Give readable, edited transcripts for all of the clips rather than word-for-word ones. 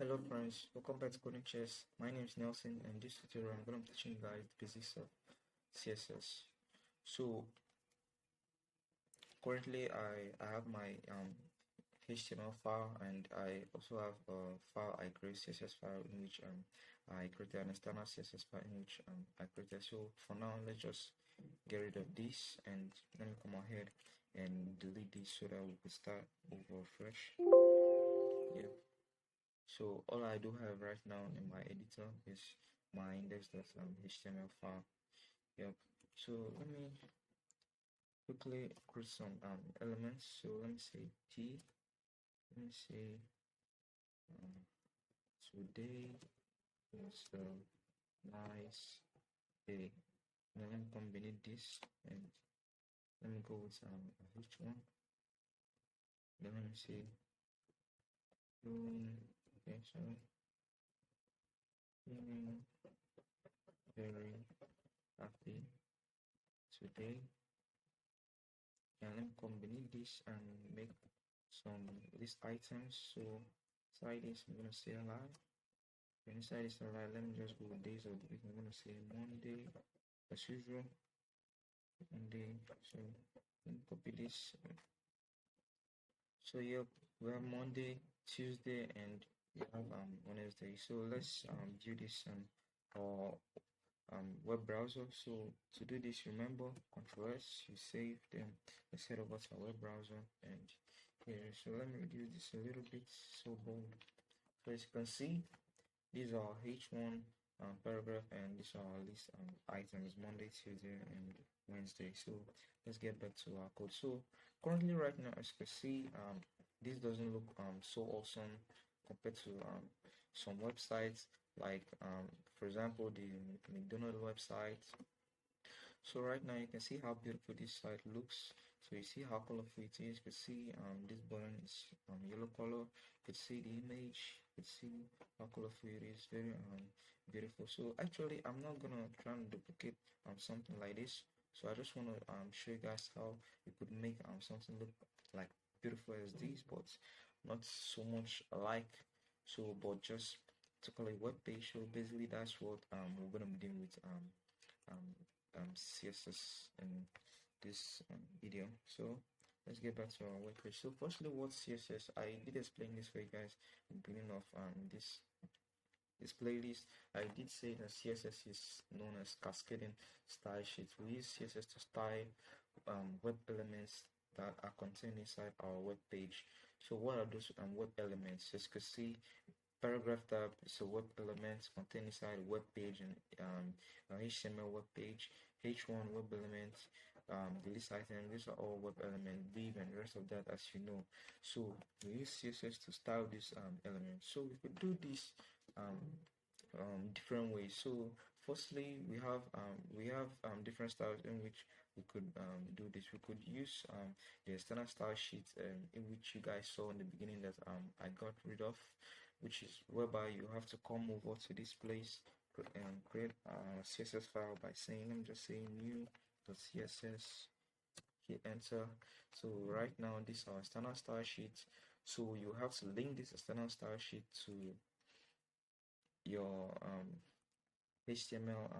Hello friends, welcome back to Coding Chess. My name is Nelson and this tutorial I'm going to be teaching you guys the basics of CSS. So currently I have my HTML file and I also have a file I create CSS file in which I created an external CSS file in which I created. So for now let's just get rid of this and let me come ahead and delete this so that we can start over fresh. Yeah. So all I do have right now in my editor is my index.html file. Yep. So let me quickly create some elements. So let me say T. Let me say um, today is a nice day. Now let me come beneath this and let me go with H1. Then let me say okay, so feeling very happy today. And let me come beneath this and make some list items. So inside this I'm gonna say alive. Inside this alive, let me just go with days of the week. I'm gonna say Monday as usual. Monday. So let me copy this. So yep, we have Monday, Tuesday, and we have Wednesday. So let's view this our web browser. So to do this, remember Control S, you save them. Let's head over to our web browser and here. So let me reduce this a little bit so bold. So as you can see, these are H1 paragraph and these are our list items Monday, Tuesday, and Wednesday. So let's get back to our code. So currently, right now, as you can see, this doesn't look so awesome compared to some websites like for example the McDonald's website. So right now you can see how beautiful this site looks. So you see how colorful it is. You can see this button is yellow color. You can see the image. You can see how colorful it is. Very beautiful. So actually I'm not gonna try and duplicate something like this. So I just want to show you guys how you could make something look like beautiful as this, but not so much alike. So but just to call a web page. So basically that's what we're gonna be doing with um, CSS in this video. So let's get back to our web page. So firstly, what's CSS? I did explain this for you guys in the beginning of this playlist. I did say that CSS is known as cascading style sheet. We use CSS to style web elements that are contained inside our web page. So what are those web elements? As you can see, paragraph tab is a web element contained inside a web page and HTML web page. H1 web element, the list item, these are all web element, div and the rest of that as you know. So we use CSS to style this element. So we could do this um, different ways. So firstly we have different styles in which we could do this. We could use the external style sheet in which you guys saw in the beginning that I got rid of, which is whereby you have to come over to this place and create a CSS file by saying, let me just say new.css, hit enter. So right now this is our external style sheet. So you have to link this external style sheet to your HTML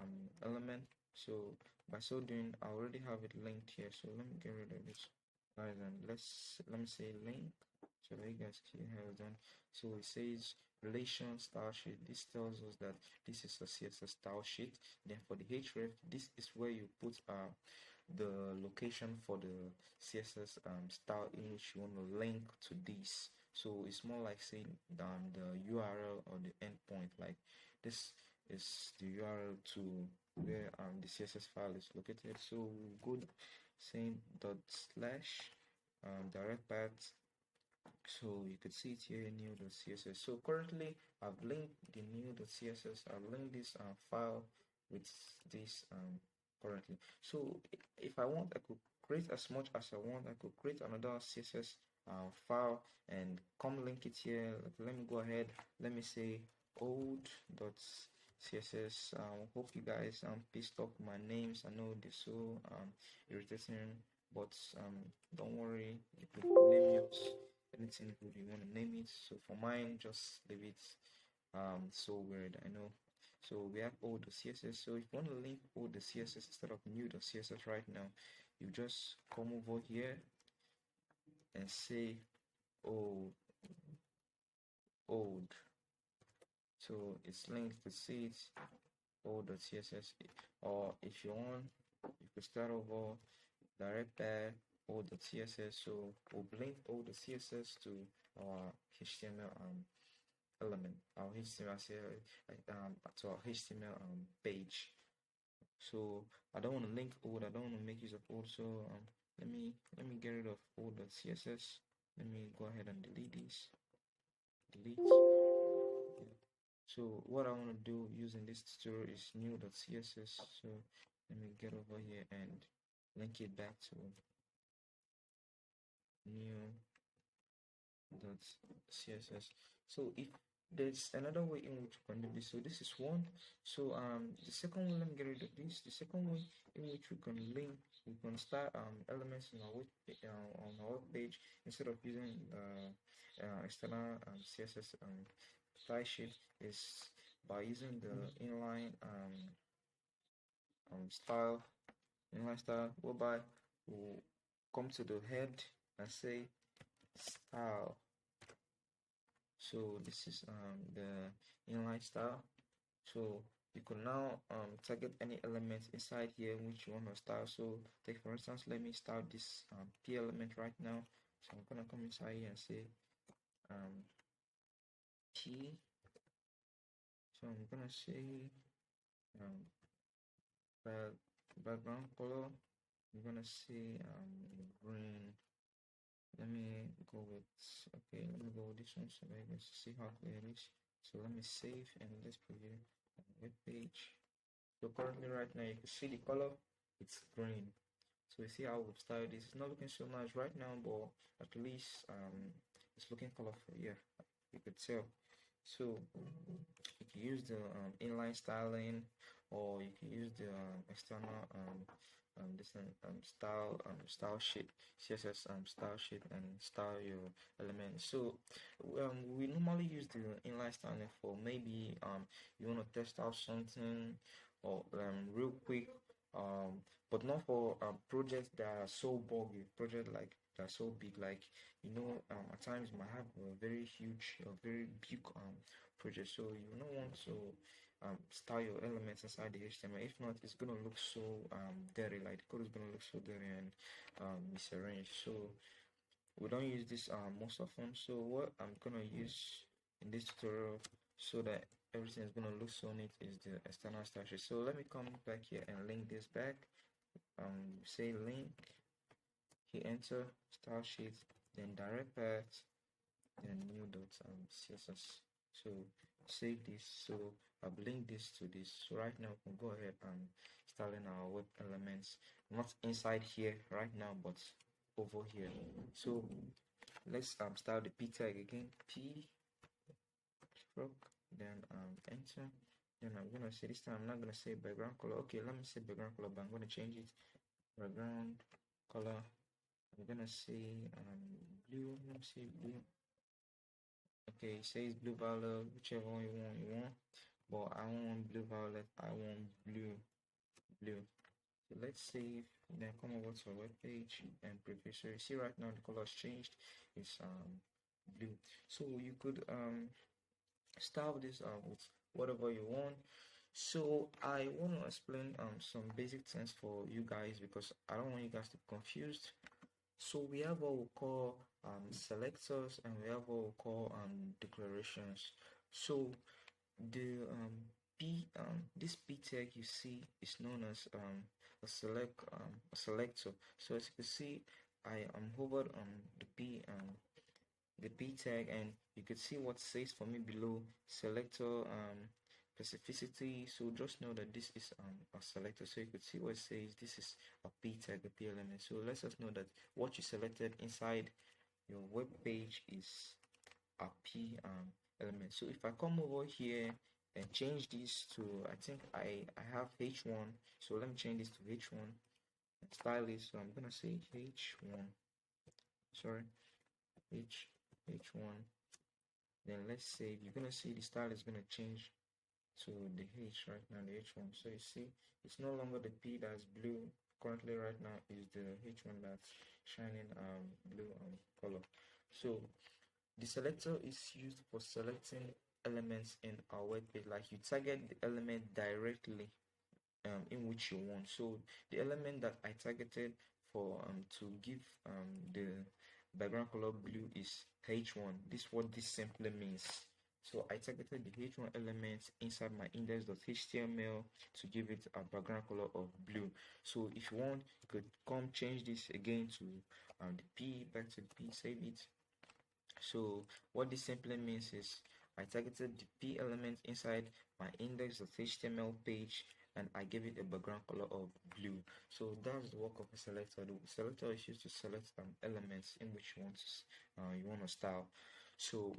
element. So by so doing, I already have it linked here. So let me get rid of this, guys, and let me say link so that you guys can have it done. So it says relation style sheet. This tells us that this is a CSS style sheet. Then for the href, this is where you put the location for the CSS style in which you want to link to this. So it's more like saying the URL or the endpoint. Like this is the URL to where the CSS file is located. So we'll go saying dot slash direct path. So you could see it here, new.css. So currently I've linked the new.css. I've linked this file with this currently. So if I want, I could create as much as I want. I could create another CSS file and come link it here. Let me go ahead. Let me say old.css. Hope you guys pissed off my names. I know they're so irritating, but don't worry. You could name yours anything good you want to name it. So for mine, just leave it so weird, I know. So we have all the CSS. So if you want to link all the CSS instead of new the CSS right now, you just come over here and say old old. So it's linked to see it all the CSS. Or if you want, you could start over direct there all the CSS. So we'll link all the CSS to our HTML element, our HTML to our HTML page. So I don't want to link old, I don't want to make use of old. So let me get rid of all the CSS. Let me go ahead and delete this. Delete. Yeah. So what I want to do using this tutorial is new.css. So let me get over here and link it back to new.css. So if there's another way in which you can do this, so this is one. So the second one, let me get rid of this. The second way in which we can link, we can start elements in our on our web page instead of using external CSS style sheet is by using the style inline style, whereby we'll come to the head and say style. So this is the inline style. So you can now target any elements inside here which you want to style. So take for instance, let me style this p element right now. So I'm gonna come inside here and say p. So I'm gonna say um, background color. I'm gonna say green. Let me go with this one so I can see how clear it is. So let me save and let's preview the web page. So currently right now you can see the color, it's green. So you see how we've styled this. It's not looking so nice right now, but at least it's looking colorful. Yeah, you could tell. So you can use the inline styling, or you can use the external style sheet, CSS style sheet, and style your elements. So we normally use the inline styling for maybe you want to test out something or real quick, but not for projects that are so buggy, project like that are so big, like at times you might have a very huge, a very big project, so you don't want to style your elements inside the HTML. If not, it's gonna look so dirty, like the code is gonna look so dirty and misarranged. So we don't use this most often. So what I'm gonna use in this tutorial so that everything is gonna look so neat is the external style sheet. So let me come back here and link this back. Say link, hit enter, style sheet, then direct path, then new.css. So save this. So I've linked this to this. So right now we can go ahead and start in our web elements, not inside here right now, but over here. So let's start the p tag again. P stroke, then enter. Then I'm gonna say this time I'm not gonna say background color. Okay, let me say background color, but I'm gonna change it. Background color. I'm gonna say blue. Let me say blue. Okay, it says blue violet, whichever one you want. But I don't want blue violet, I want blue. So let's save, then come over to our web page and preview. So you see right now the color has changed. It's blue. So you could style this with whatever you want. So I want to explain some basic things for you guys because I don't want you guys to be confused. So we have what we call selectors and we have what we call declarations. So the this p tag you see is known as a selector. So as you can see, I am hovered on the p tag and you can see what says for me below selector specificity. So just know that this is a selector. So you could see what it says this is a p tag, a p element. So let's just know that what you selected inside your web page is a p element. So if I come over here and change this to, I think I have h1, so let me change this to h1 and style it. So I'm gonna say h1, sorry, h1. H1. Then let's say you're gonna see the style is gonna change to the H right now, the H1. So you see, it's no longer the P that's blue. Currently, right now, is the H1 that's shining blue color. So the selector is used for selecting elements in our web page. Like you target the element directly in which you want. So the element that I targeted for to give the background color blue is H1. This is what this simply means. So I targeted the H1 element inside my index.html to give it a background color of blue. So if you want, you could come change this again to the P, back to the P, save it. So what this simply means is I targeted the P element inside my index.html page and I gave it a background color of blue. So that's the work of a selector. The selector is used to select elements in which you want to style. So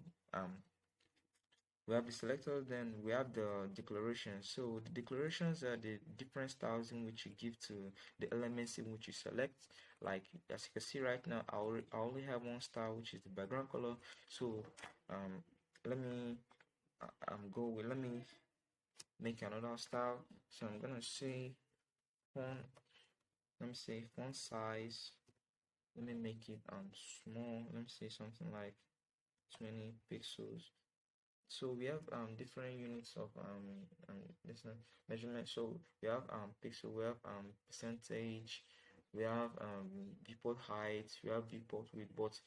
we have the selector, then we have the declarations. So the declarations are the different styles in which you give to the elements in which you select. Like as you can see right now, I only have one style, which is the background color. So let me let me make another style. So I'm gonna say font. Let me say font size. Let me make it small. Let me say something like 20 pixels. So we have different units of this measurement. So we have pixel, we have percentage, we have viewport height, we have viewport width. But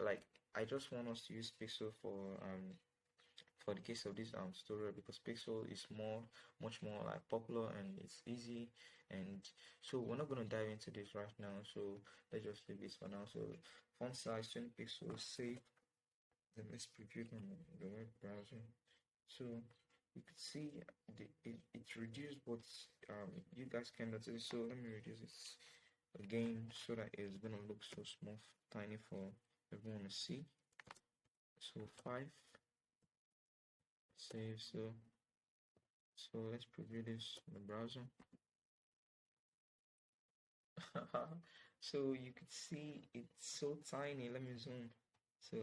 like I just want us to use pixel for the case of this tutorial, because pixel is much more like popular and it's easy. And so we're not going to dive into this right now, so let's just leave this for now. So font size 20 pixels, save. Then let's preview it on the web browser. So you can see it's reduced, but you guys can notice. So let me reduce it again so that it's gonna look so smooth, tiny for everyone to see. So 5, save. So let's preview this in the browser. So you can see it's so tiny. Let me zoom. So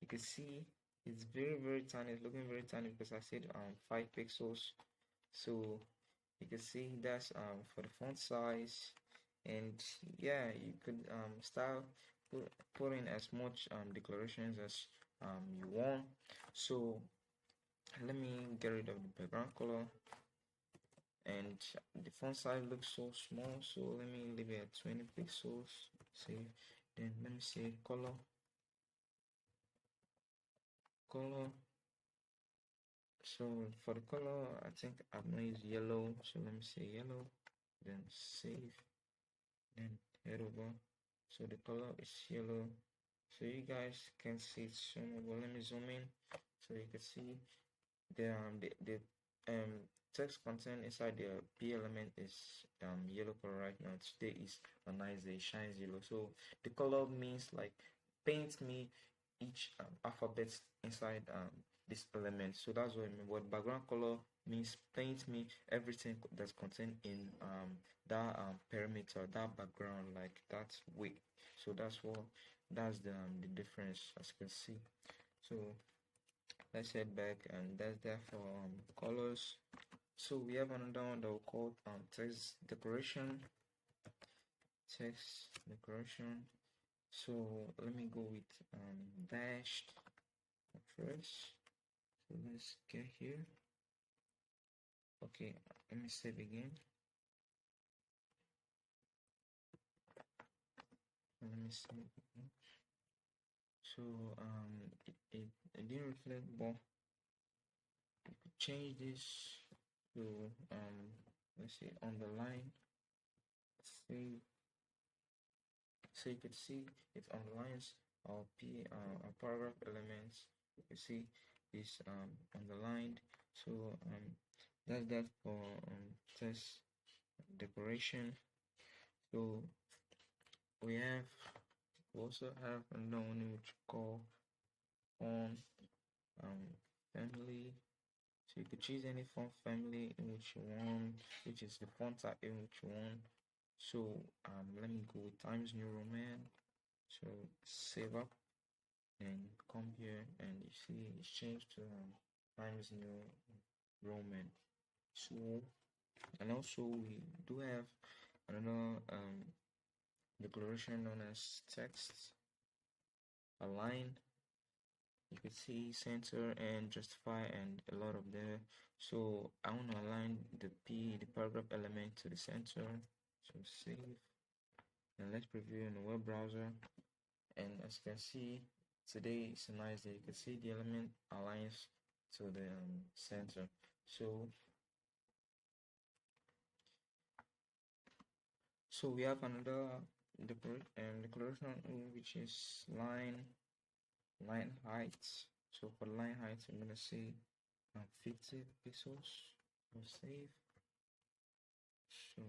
you can see it's very tiny. It's looking very tiny because I said 5 pixels. So you can see that's for the font size. And yeah, you could style put in as much declarations as you want. So let me get rid of the background color, and the font size looks so small, so let me leave it at 20 pixels. Save. Then let me say color. So for the color, I think I'm gonna use yellow, so let me say yellow, then save, then head over. So the color is yellow, so you guys can see it somewhere, but let me zoom in so you can see the text content inside the P element is yellow color right now. Today is a nice day, shines yellow. So the color means like paint me each alphabet inside this element. So that's what I mean. What background color means, paint me everything that's contained in that perimeter, that background, like that way. So that's the difference, as you can see. So let's head back, and that's that for colors. So we have another one that we call text decoration. So let me go with dashed first. So let's get here. Okay, let me save again. Let me save again. So it didn't reflect, but you could change this to let's say underline. Save. So you could see it underlines our our paragraph elements. You can see this underlined. So that's that for text decoration. So we also have another one which call font family. So you could choose any font family in which you want, which is the font type in which you want. So let me go with Times New Roman. So save up. and come here and you see it's changed to Times New Roman. So, and also we do have another declaration known as text align. You could see center and justify and a lot of there. So I want to align the paragraph element to the center. So save and let's preview in the web browser. And as you can see, today is a nice day. You can see the element aligns to the center. So we have another declaration which is line height. So for line height, I'm gonna say 50 pixels. I'll save. So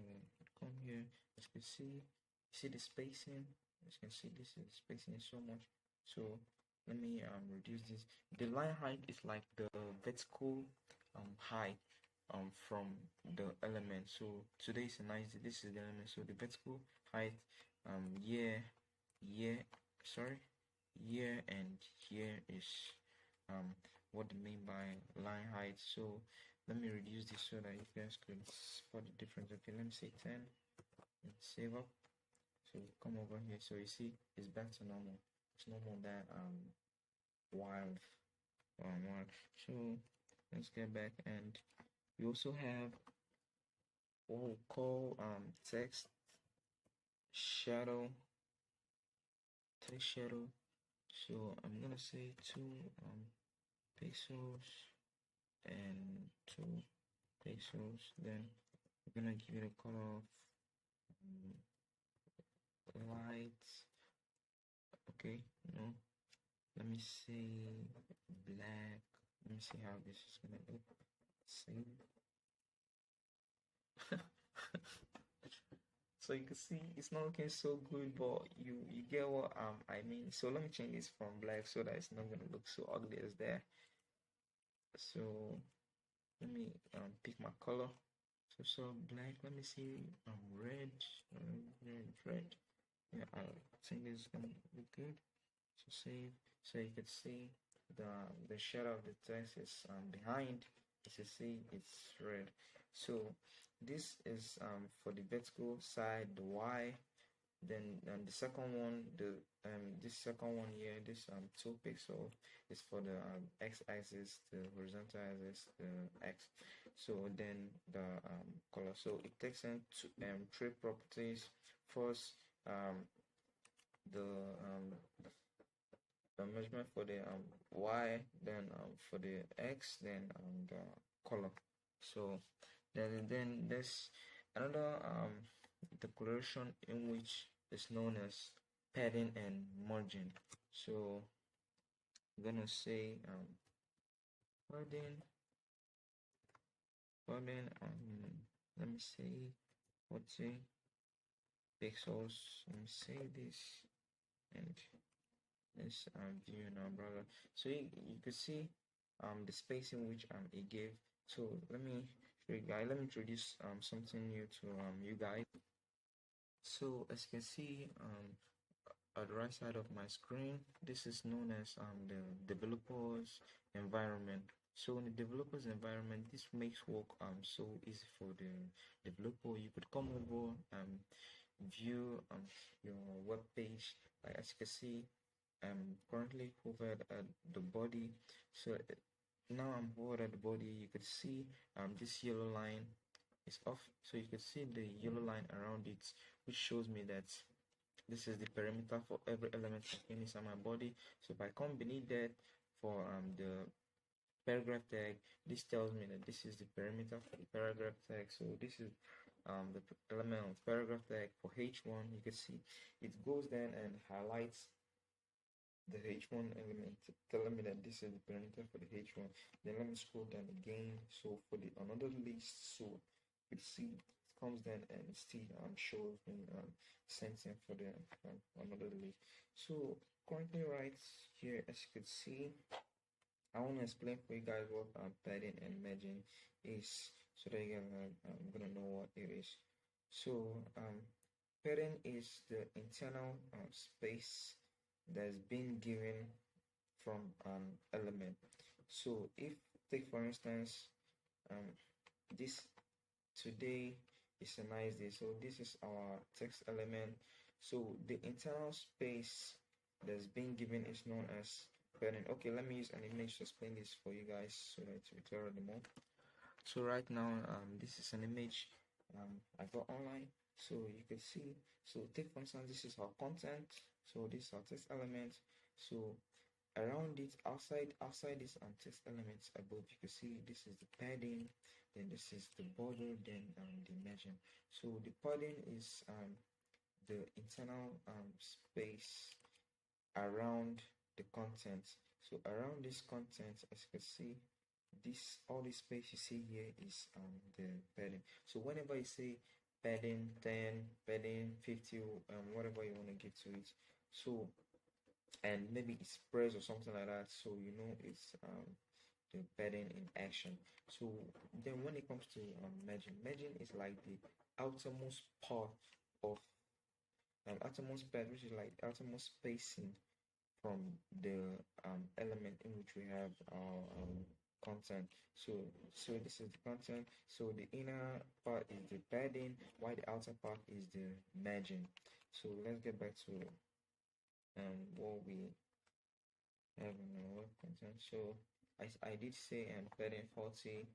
come here, as you can see the spacing. As you can see, this is spacing so much. So let me reduce this. The line height is like the vertical height from the element. So today is a nice day. This is the element. So the vertical height year and here is what they mean by line height. So let me reduce this so that you guys could spot the difference. Okay, let me say 10 and save up. So come over here. So you see it's back to normal. It's normal that wild. So let's get back, and we also have what we call text shadow. So I'm gonna say 2 pixels and 2 pixels. Then we're gonna give it a color of light. Okay, no. Let me see black. Let me see how this is gonna look. See. So you can see it's not looking so good, but you get what I mean. So let me change this from black so that it's not gonna look so ugly as there. So let me pick my color. So black. Let me see red. Yeah, I think it's gonna look good. So save. So you can see the shadow of the text is behind. As you see, it's red. So this is for the vertical side, the Y. Then the second one, this second one here, this 2 pixel is for the x-axis, the horizontal axis, the x. So then the color. So it takes in 3 properties. First, the measurement for the y, then for the x, then the color. So then there's another declaration in which is known as padding and margin. So I'm gonna say padding let me say what's it pixels. Let me say this and this view now, brother. So you could see the space in which it gave. So let me show you guys. Let me introduce something new to you guys. So as you can see at the right side of my screen, this is known as the developer's environment. So in the developer's environment, this makes work so easy for the developer. You could come over view your web page. Like as you can see, I'm currently hovered at the body. So now I'm hovered at the body. You could see this yellow line is off. So you could see the yellow line around it, which shows me that this is the perimeter for every element inside my body. So if I come beneath that for the paragraph tag, this tells me that this is the perimeter for the paragraph tag. So this is the element of paragraph tag for H1. You can see it goes then and highlights the H1 element, telling me that this is the perimeter for the H1. Then let me scroll down again. So for the another list, so you can see it comes down and still shows me sensing for the another list. So currently right here, as you can see, I want to explain for you guys what padding and merging is, so that you guys are gonna know what it is. So padding is the internal space that's been given from an element. So if take for instance this today is a nice day, so this is our text element. So the internal space that's being given is known as padding. Okay, let me use an image to explain this for you guys so that it's clearer the more. So right now this is an image I got online, so you can see. So take for instance this is our content, so this is our text element. So around it, outside this text elements above, you can see this is the padding, then this is the border, then the margin. So the padding is the internal space around the content. So around this content, as you can see, this all this space you see here is the padding. So whenever you say padding 10, padding 50, whatever you want to give to it, so and maybe it's press or something like that, so you know it's the padding in action. So then when it comes to margin is like the outermost part of outermost part, which is like outermost spacing from the element in which we have our content. So this is the content. So the inner part is the padding, while the outer part is the margin. So let's get back to what we have in our web content. So I did say padding 40.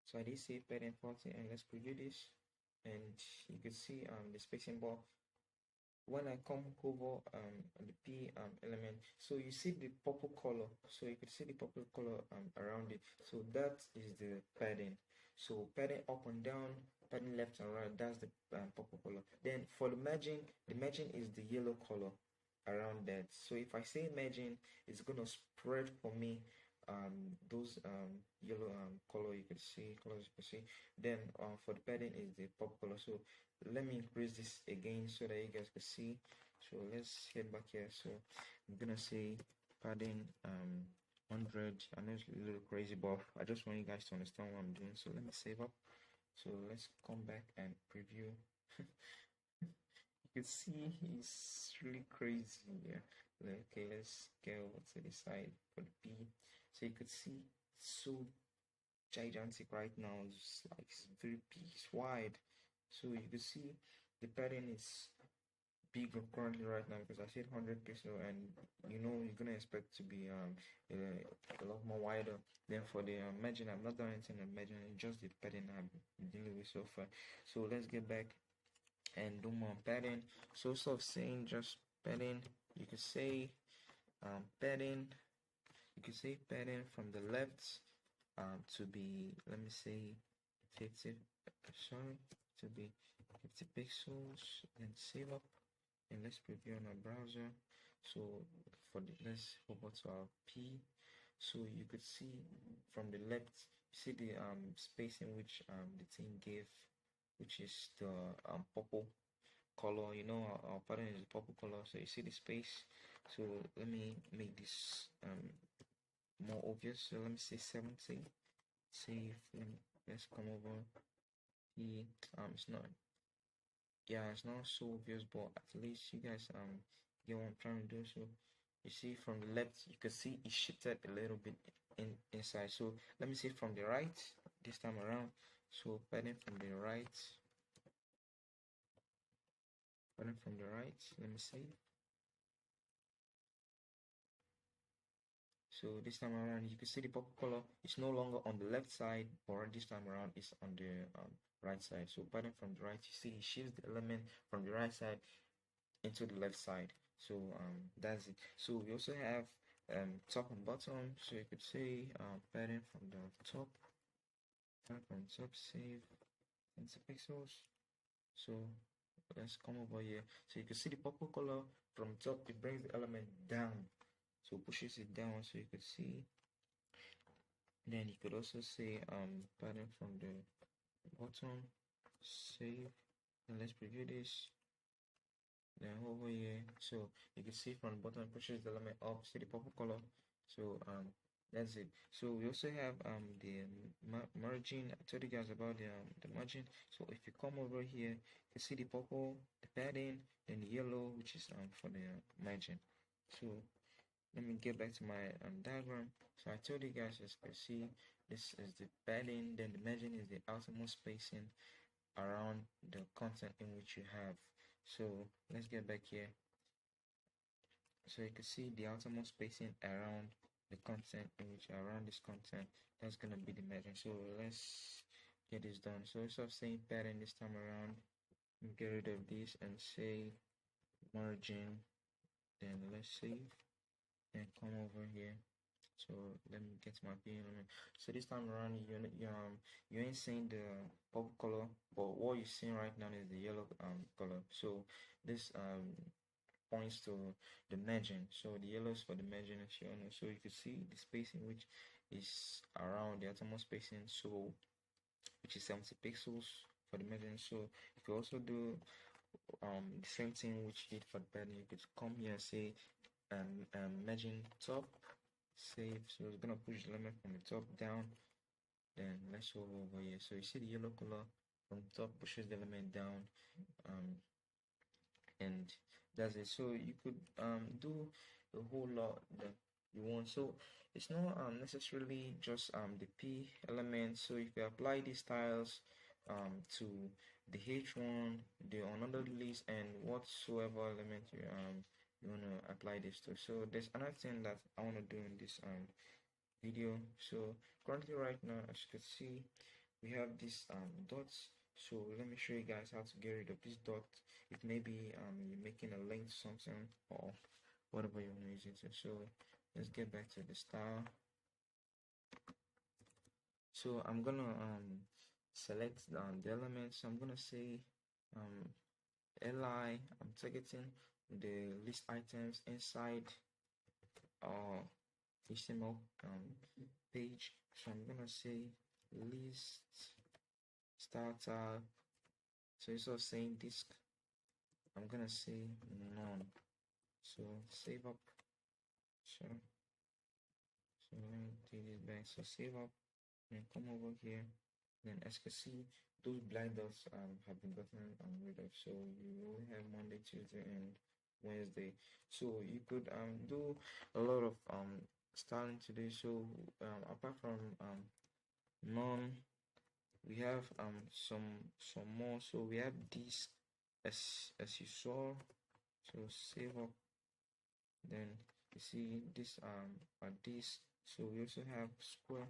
So I did say padding 40, and let's preview this, and you can see the spacing bar when I come over the P element. So you see the purple color, so you can see the purple color around it. So that is the padding. So padding up and down, padding left and right, that's the purple color. Then for the margin is the yellow color around that. So if I say margin, it's gonna spread for me those yellow colors you can see. Then for the padding is the purple color. So let me increase this again so that you guys can see. So let's head back here. So I'm gonna say padding 100. I know it's a little crazy, but I just want you guys to understand what I'm doing. So let me save up. So let's come back and preview. You can see he's really crazy here. Okay, let's go to the side for the P. So you could see it's so gigantic right now. It's like it's very big, it's wide. So you can see the pattern is big currently right now because I said 100 pixel, and you know you're gonna expect to be a lot more wider. Then for the margin, I'm not done anything on margin, just the pattern I'm dealing with so far. So let's get back and do more padding. So instead of saying just padding, you could say padding. You could say padding from the left to be, let me say 50, sorry, to be 50 pixels, and save up, and let's preview on our browser. So for the, let's over to our P. So you could see from the left, see the space in which the thing gave, which is the purple color. You know our pattern is purple color, so you see the space. So let me make this more obvious. So let me say 70. Save. Let's come over. The it's not, yeah, it's not so obvious, but at least you guys get what I'm trying to do. So you see from the left, you can see it shifted a little bit inside. So let me see from the right this time around. So pattern from the right, pattern from the right. Let me see. So this time around, you can see the purple color is no longer on the left side, but this time around it's on the right side. So pattern from the right, you see it shifts the element from the right side into the left side. So that's it. So we also have top and bottom. So you could say pattern from the top, save 20 pixels. So let's come over here. So you can see the purple color from top, it brings the element down. So pushes it down so you could see. Then you could also say pattern from the bottom, save, and let's preview this. Then over here, so you can see from the bottom, pushes the element up, see the purple color. So that's it. So we also have the margin. I told you guys about the margin. So if you come over here, you can see the purple, the padding, then the yellow, which is for the margin. So let me get back to my diagram. So I told you guys, as you can see, this is the padding, then the margin is the outermost spacing around the content in which you have. So let's get back here. So you can see the outermost spacing around the content in which around this content, that's gonna be the margin. So let's get this done. So instead of saying padding this time around, get rid of this and say margin, then let's save and come over here. So let me get my pin. So this time around, you ain't seeing the purple color, but what you're seeing right now is the yellow color. So this points to the margin. So the yellow is for the margin, as you all know. So you can see the spacing which is around the outermost spacing, so which is 70 pixels for the margin. So if you also do the same thing which you did for the pattern, you could come here and say margin top, save. So it's gonna push the element from the top down. Then let's go over here. So you see the yellow color from top pushes the element down, and that's it. So you could do a whole lot that you want. So it's not necessarily just the p element. So you can apply these styles to the h1, the another list, and whatsoever element you want to apply this to. So there's another thing that I want to do in this video. So currently right now, as you can see, we have these dots. So let me show you guys how to get rid of this dot. If maybe you're making a link to something or whatever you want to use it to. So let's get back to the style. So I'm gonna select the elements. I'm gonna say li. I'm targeting the list items inside our HTML page. So I'm gonna say list starter. So instead of saying disk, I'm gonna say none. So save up. So let me take this back. So save up and come over here. Then as you can see, those blind dots have been gotten rid of. So you only have Monday, Tuesday, and Wednesday. So you could do a lot of styling today. So apart from none, we have some more. So we have this as you saw. So save up. Then you see this this. So we also have square.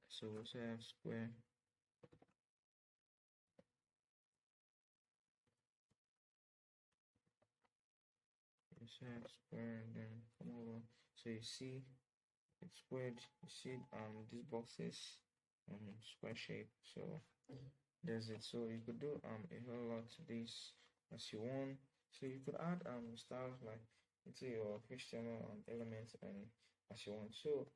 So we also have square. We also have square, and then come over. So you see it's squared. You see these boxes square shape. So there's it. So you could do a whole lot to this as you want. So you could add styles like into your HTML elements and as you want. So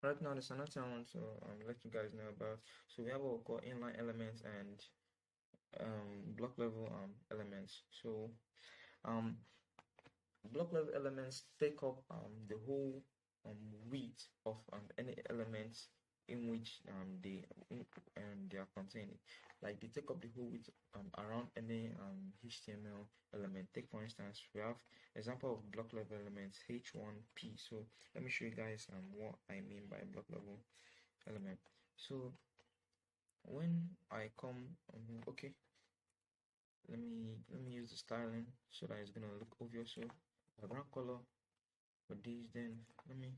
right now there's another thing I want to let you guys know about. So we have what we call inline elements and block level elements. So block level elements take up the whole width of any elements in which they are contained. Like they take up the whole width around any HTML element. Take for instance, we have example of block level elements h1p. So let me show you guys what I mean by block level element. So when I come okay, let me use the styling so that it's gonna look obvious. So background color for this, then let me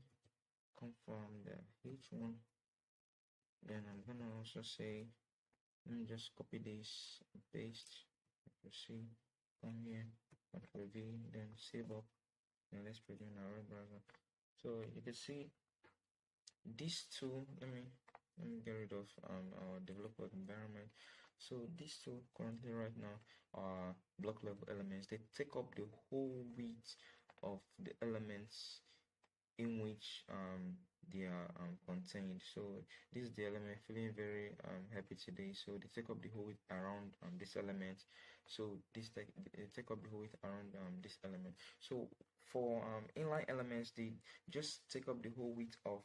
come from the h1, then I'm gonna also say, let me just copy this and paste. You see, come here, Ctrl V, then save up, and let's put it in our web browser. So you can see these two. Let me get rid of our developer environment. So these two currently right now are block level elements. They take up the whole width of the elements in which they are contained. So this is the element, feeling very happy today. So they take up the whole width around this element. So they take up the whole width around this element. So for inline elements, they just take up the whole width of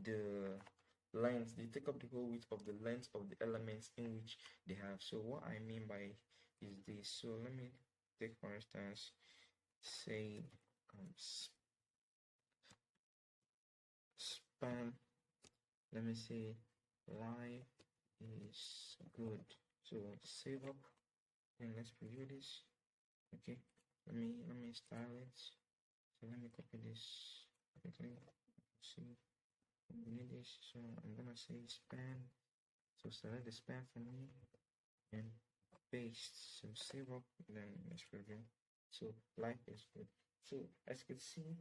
the length. They take up the whole width of the length of the elements in which they have. So what I mean by is this. So let me take for instance say span. Let me say life is good. So save up and let's preview this. Okay, let me style it. So let me copy this quickly. See, we need this. So I'm gonna say span. So select the span for me and paste. So save up, then let's preview. So life is good. So as you can see,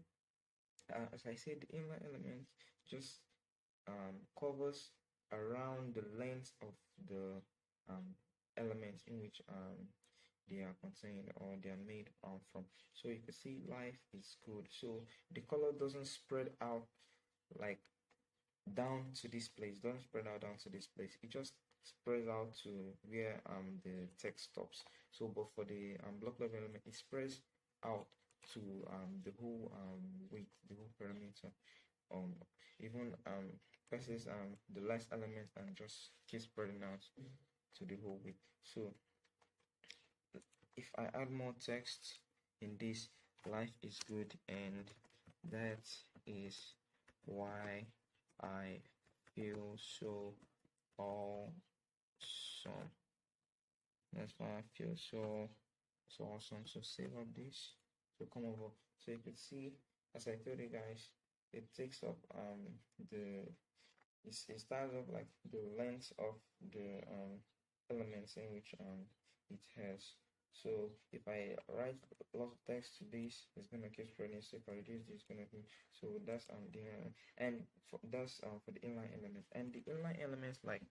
as I said, the inline element just covers around the length of the elements in which they are contained or they are made from. So you can see life is good. So the color doesn't spread out like down to this place, don't spread out down to this place, it just spreads out to where the text stops. So but for the block level element, it spreads out to the whole width, the whole perimeter, even passes the last element and just keep spreading out to the whole width. So if I add more text in this, life is good, and that is why I feel so awesome. That's why I feel so awesome. So save up this. So come over. So you can see, as I told you guys, it takes up the it starts off like the length of the elements in which it has. So if I write a lot of text to this, it's gonna keep spreading. So if I reduce this, it's gonna be, so that's the and for that's for the inline elements. And the inline elements like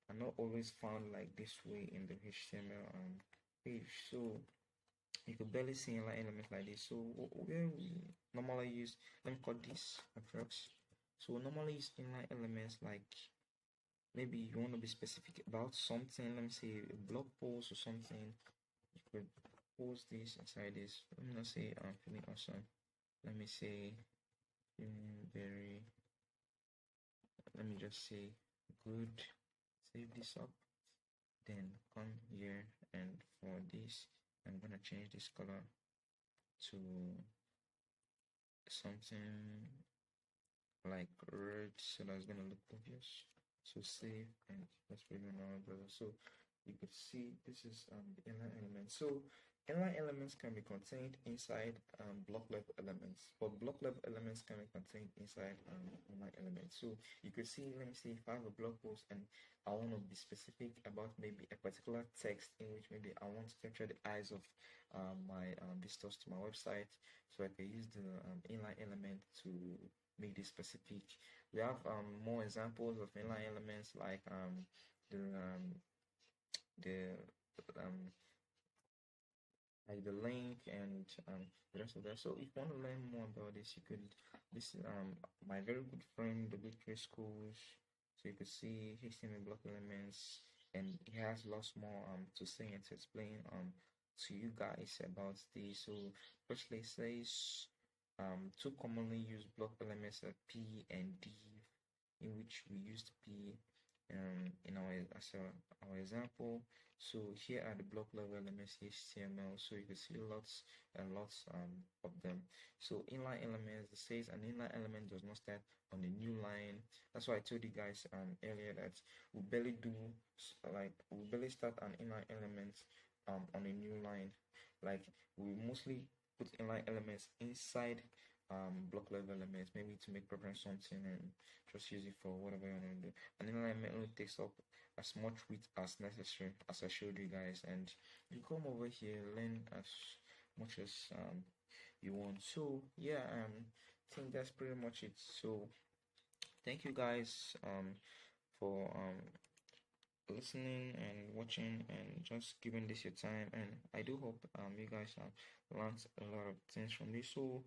are not always found like this way in the HTML page. So you could barely see inline elements like this. So where we normally use, let me call this approx. So normally use inline elements like maybe you want to be specific about something. Let me say a blog post or something. You could post this inside this. Let me not say feeling awesome. Let me say very. Let me just say good. Save this up. Then come here, and for this, I'm gonna change this color to something like red, so that's gonna look obvious. So save, and let's bring in our browser. So you could see this is the inline element. So inline elements can be contained inside block level elements, but block level elements can be contained inside inline elements. So you could see, let me see, if I have a blog post and I want to be specific about maybe a particular text in which maybe I want to capture the eyes of my visitors to my website, so I can use the inline element to make this specific. We have more examples of inline elements like the the um, like the link and the rest of that. So if you want to learn more about this, you could, this is my very good friend W3 Schools. So you could see HTML block elements, and he has lots more to say and to explain to you guys about this. So firstly it says two commonly used block elements are P and D, in which we used P in our our example. So here are the block level elements HTML. So you can see lots and lots of them. So inline elements, it says an inline element does not start on a new line. That's why I told you guys earlier that we barely start an inline element on a new line. Like we mostly put inline elements inside block level elements, maybe to make reference something and just use it for whatever you want to do. And then element only takes up as much width as necessary, as I showed you guys, and you come over here, learn as much as you want. So yeah, I think that's pretty much it. So thank you guys for listening and watching and just giving this your time, and I do hope you guys have learned a lot of things from this. So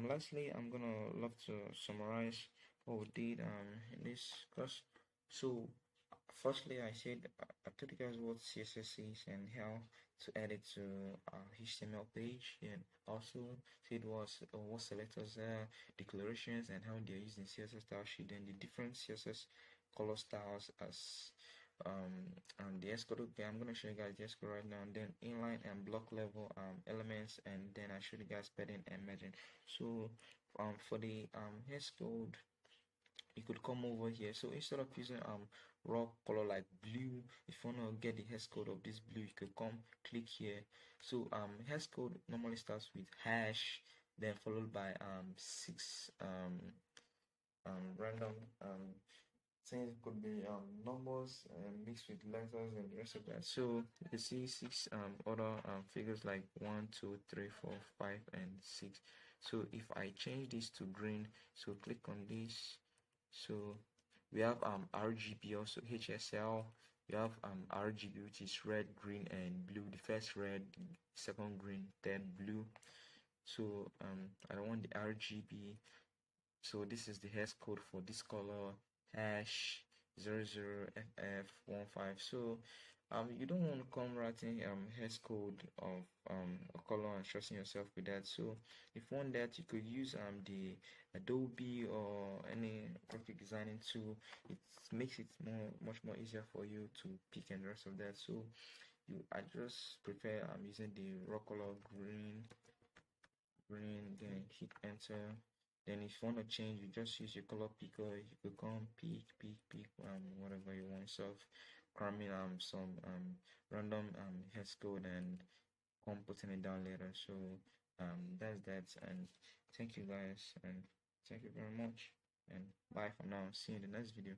lastly, I'm gonna love to summarize what we did in this course. So firstly, I said I told you guys what CSS is and how to add it to HTML page, and also said what selectors are, declarations, and how they're used in CSS style sheet, and the different CSS color styles as the S code. Okay, I'm gonna show you guys the S code right now, and then inline and block level elements, and then I show you guys padding and margin. So for the S code, you could come over here. So instead of using raw color like blue, if you want to get the hash code of this blue, you could come click here. So hash code normally starts with hash, then followed by six random things. Could be numbers mixed with letters and the rest of that. So you see six other figures like 1 2 3 4 5 and 6. So if I change this to green, so click on this. So we have RGB, also HSL. We have RGB, which is red, green, and blue. The first red, second green, third blue. So I don't want the RGB. So this is the hash code for this color, hash 00FF15. So you don't want to come writing hash code of a color and stressing yourself with that. So if you want that, you could use the Adobe or any graphic designing tool. It makes it much more easier for you to pick and the rest of that. So I just prefer using the raw color green, then hit enter. Then if you want to change, you just use your color picker. You could come pick whatever you want. So cramming some random hex code and come putting it down later. So that's that, and thank you guys, and thank you very much, and bye for now. See you in the next video.